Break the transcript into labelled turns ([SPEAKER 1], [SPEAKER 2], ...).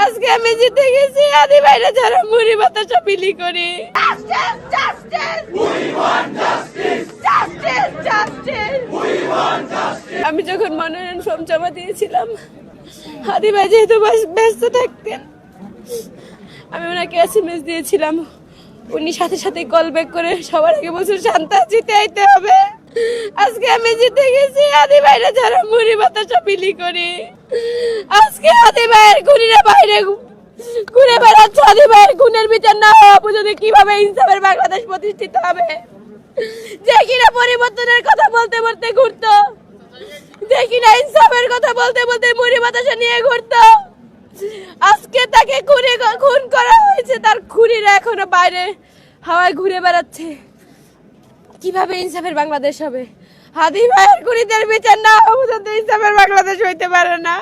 [SPEAKER 1] আজকে আমি জিতে গেছি। আদি ভাইরা যারা মুড়ি বাতাসা বিলি করে। আমি যখন মনোনয়ন ফর্ম জমা দিয়েছিলাম, আদি ভাই যেহেতু ব্যস্ত থাকতেন, আমি ওনাকে এসএমএস দিয়েছিলাম। উনি সাথে সাথে কল ব্যাক করে সবার আগে বলছেন শান্তা জিতে আইতে হবে। আজকে আমি জিতে গেছি। আদি ভাইরা যারা মুড়ি বাতাসা বিলি করে, আজকে আদি ভাইয়ের খুনিরা বাইরে ঘুরে বেড়াচ্ছে। আদি ভাইয়ের খুনের বিচার না হওয়া পর্যন্ত কিভাবে ইনসাফের বাংলাদেশ প্রতিষ্ঠিত হবে? যে কিনা পরিবর্তনের কথা বলতে বলতে ঘুরতো, যে কিনা ইনসাফের কথা বলতে বলতে মুড়ি বাতাসা নিয়ে ঘুরতো, আজকে তাকে খুন করা হয়েছে। তার খুনিরা এখনো বাইরে হাওয়ায় ঘুরে বেড়াচ্ছে। কিভাবে ইনসাফের বাংলাদেশ হবে? আদি ভাইয়ের খুনিদের বিচার না হওয়া পর্যন্ত ইনসাফের বাংলাদেশ হইতে পারে না।